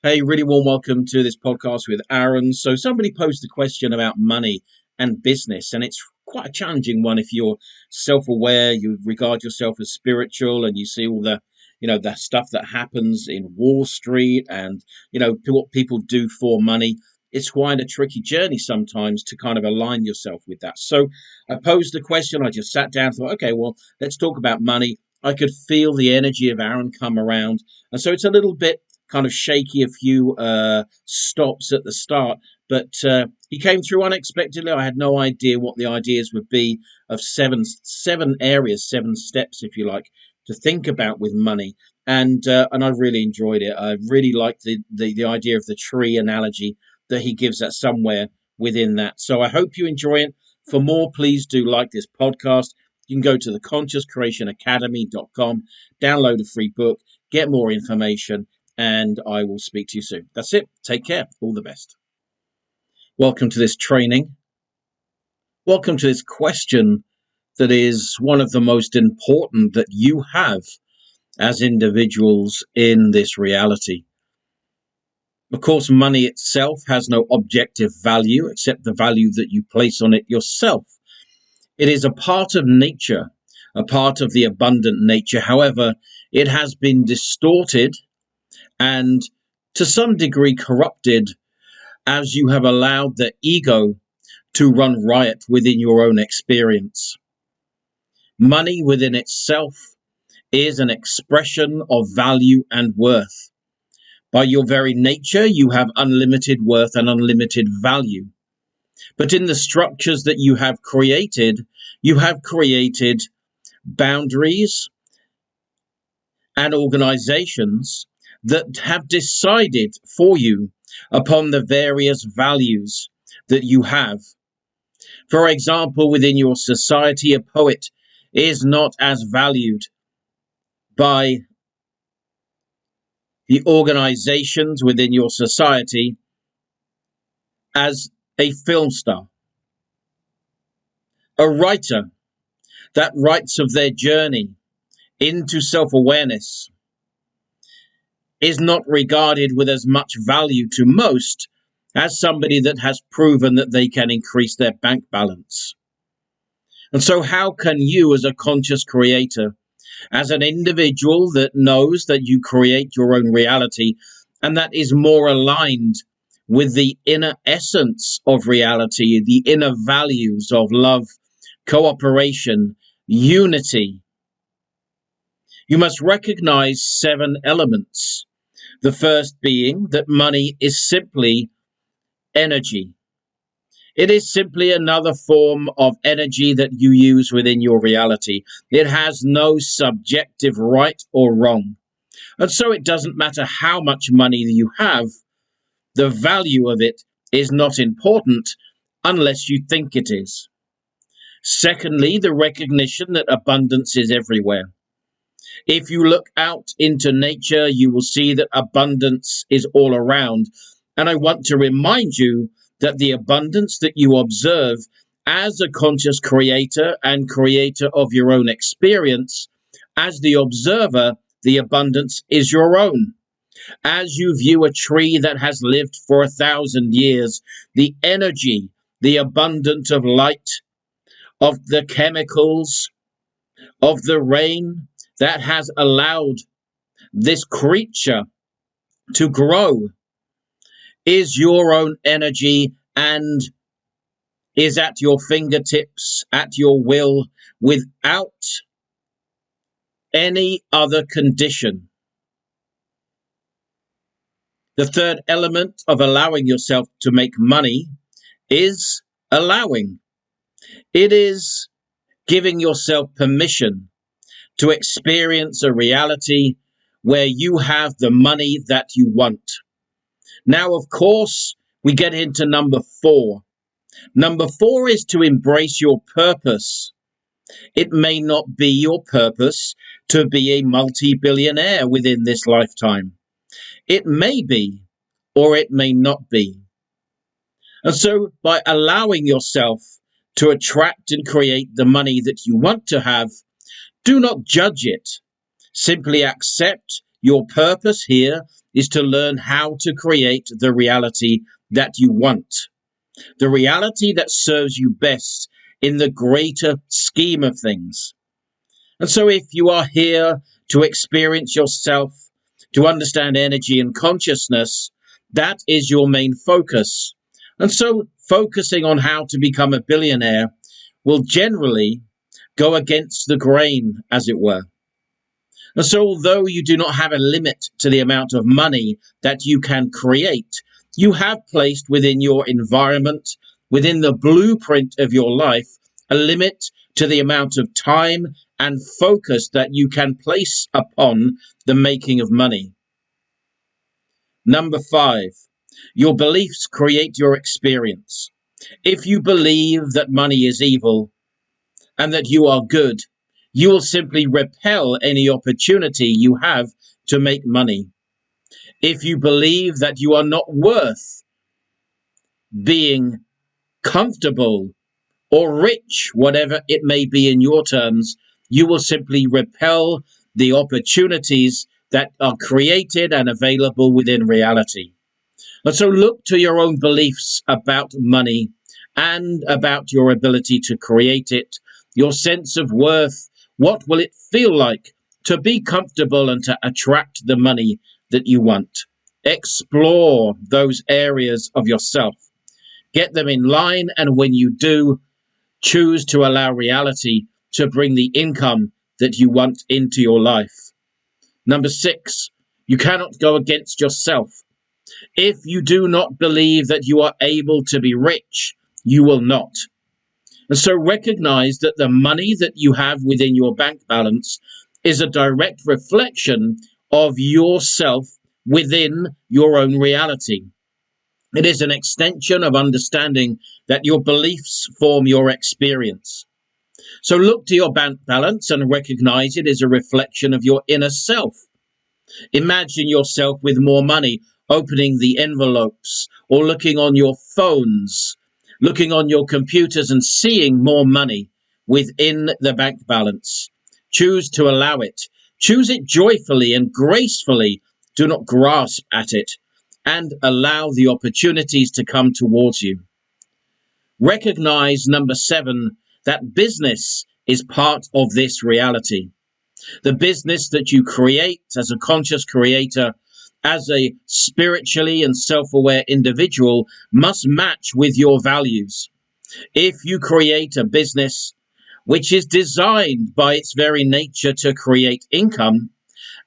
Hey, really warm welcome to this podcast with Aaron. So, somebody posed a question about money and business, and it's quite a challenging one if you're self-aware, you regard yourself as spiritual, and you see all the stuff that happens in Wall Street, and what people do for money. It's quite a tricky journey sometimes to kind of align yourself with that. So, I posed the question. I just sat down, and thought, okay, well, let's talk about money. I could feel the energy of Aaron come around, and so it's a little bit kind of shaky a few stops at the start, but he came through unexpectedly. I had no idea what the ideas would be of seven areas, seven steps, if you like, to think about with money, and I really enjoyed it. I really liked the idea of the tree analogy that he gives that somewhere within that. So I hope you enjoy it. For more, please do like this podcast. You can go to the consciouscreationacademy.com, download a free book, get more information, and I will speak to you soon. That's it. Take care. All the best. Welcome to this training. Welcome to this question that is one of the most important that you have as individuals in this reality. Of course, money itself has no objective value except the value that you place on it yourself. It is a part of nature, a part of the abundant nature. However, it has been distorted and to some degree corrupted as you have allowed the ego to run riot within your own experience. Money within itself is an expression of value and worth. By your very nature, you have unlimited worth and unlimited value. But in the structures that you have created boundaries and organizations that have decided for you upon the various values that you have. For example, within your society, a poet is not as valued by the organizations within your society as a film star. A writer that writes of their journey into self-awareness is not regarded with as much value to most as somebody that has proven that they can increase their bank balance. And so how can you, as a conscious creator, as an individual that knows that you create your own reality and that is more aligned with the inner essence of reality, the inner values of love, cooperation, unity, you must recognize 7 elements. The first being that money is simply energy. It is simply another form of energy that you use within your reality. It has no subjective right or wrong. And so it doesn't matter how much money you have, the value of it is not important unless you think it is. Secondly, the recognition that abundance is everywhere. If you look out into nature, you will see that abundance is all around. And I want to remind you that the abundance that you observe as a conscious creator and creator of your own experience, as the observer, the abundance is your own. As you view a tree that has lived for 1,000 years, the energy, the abundance of light, of the chemicals, of the rain that has allowed this creature to grow is your own energy and is at your fingertips, at your will, without any other condition. The third element of allowing yourself to make money is allowing. It is giving yourself permission to experience a reality where you have the money that you want. Now, of course, we get into number 4. Number 4 is to embrace your purpose. It may not be your purpose to be a multi-billionaire within this lifetime. It may be, or it may not be. And so by allowing yourself to attract and create the money that you want to have, do not judge it. Simply accept Your purpose here is to learn how to create the reality that you want, the reality that serves you best in the greater scheme of things. And so if you are here to experience yourself, to understand energy and consciousness, that is your main focus. And so focusing on how to become a billionaire will generally go against the grain, as it were. And so although you do not have a limit to the amount of money that you can create, you have placed within your environment, within the blueprint of your life, a limit to the amount of time and focus that you can place upon the making of money. Number 5, your beliefs create your experience. If you believe that money is evil and that you are good, you will simply repel any opportunity you have to make money. If you believe that you are not worth being comfortable or rich, whatever it may be in your terms, you will simply repel the opportunities that are created and available within reality. And so look to your own beliefs about money and about your ability to create it, your sense of worth. What will it feel like to be comfortable and to attract the money that you want? Explore those areas of yourself. Get them in line, and when you do, choose to allow reality to bring the income that you want into your life. Number 6, you cannot go against yourself. If you do not believe that you are able to be rich, you will not. And so recognize that the money that you have within your bank balance is a direct reflection of yourself within your own reality. It is an extension of understanding that your beliefs form your experience. So look to your bank balance and recognize it is a reflection of your inner self. Imagine yourself with more money, opening the envelopes or looking on your phones, looking on your computers and seeing more money within the bank balance. Choose to allow it. Choose it joyfully and gracefully. Do not grasp at it, and allow the opportunities to come towards you. Recognize, number 7, that business is part of this reality. The business that you create as a conscious creator, as a spiritually and self-aware individual, must match with your values. If you create a business which is designed by its very nature to create income,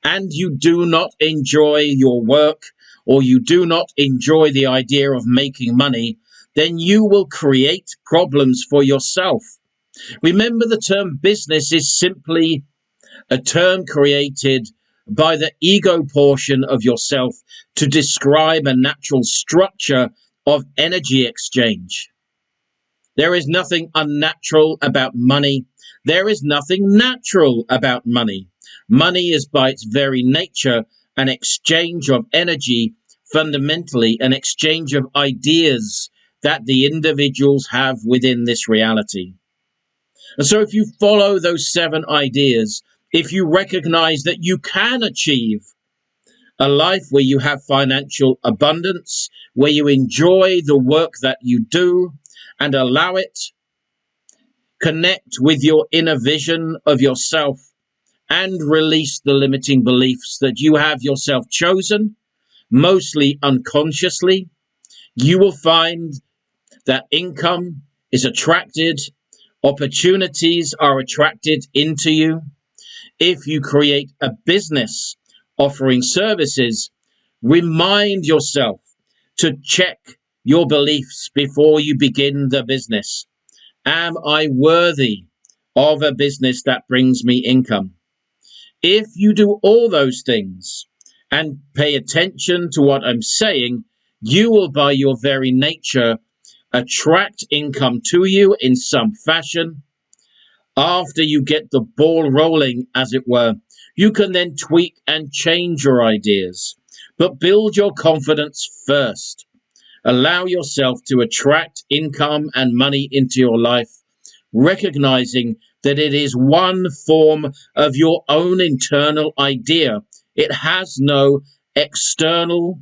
and you do not enjoy your work, or you do not enjoy the idea of making money, then you will create problems for yourself. Remember, the term business is simply a term created by the ego portion of yourself to describe a natural structure of energy exchange. There is nothing unnatural about money. There is nothing natural about money. Money is by its very nature an exchange of energy, fundamentally an exchange of ideas that the individuals have within this reality. And so if you follow those 7 ideas, if you recognize that you can achieve a life where you have financial abundance, where you enjoy the work that you do and allow it, connect with your inner vision of yourself and release the limiting beliefs that you have yourself chosen, mostly unconsciously, you will find that income is attracted, opportunities are attracted into you. If you create a business offering services, remind yourself to check your beliefs before you begin the business. Am I worthy of a business that brings me income? If you do all those things and pay attention to what I'm saying, you will by your very nature attract income to you in some fashion. After you get the ball rolling, as it were, you can then tweak and change your ideas. But build your confidence first. Allow yourself to attract income and money into your life, recognizing that it is one form of your own internal idea. It has no external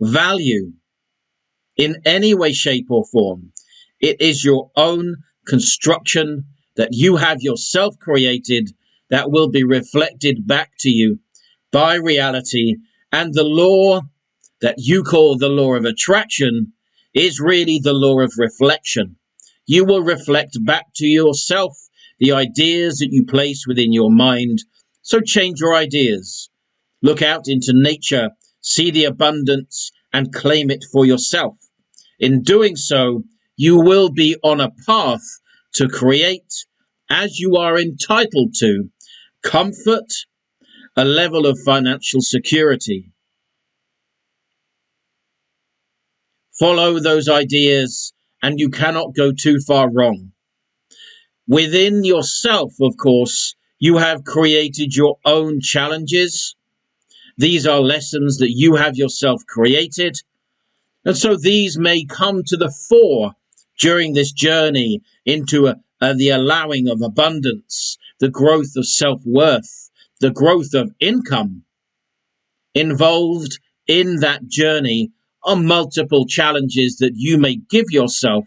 value in any way, shape, or form. It is your own construction that you have yourself created that will be reflected back to you by reality. And the law that you call the law of attraction is really the law of reflection. You will reflect back to yourself the ideas that you place within your mind. So change your ideas. Look out into nature, see the abundance, and claim it for yourself. In doing so, you will be on a path to create, as you are entitled to, comfort, a level of financial security. Follow those ideas, and you cannot go too far wrong. Within yourself, of course, you have created your own challenges. These are lessons that you have yourself created. And so these may come to the fore during this journey into the allowing of abundance, the growth of self-worth, the growth of income. Involved in that journey are multiple challenges that you may give yourself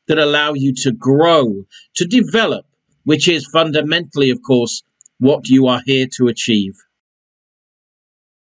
that allow you to grow, to develop, which is fundamentally, of course, what you are here to achieve.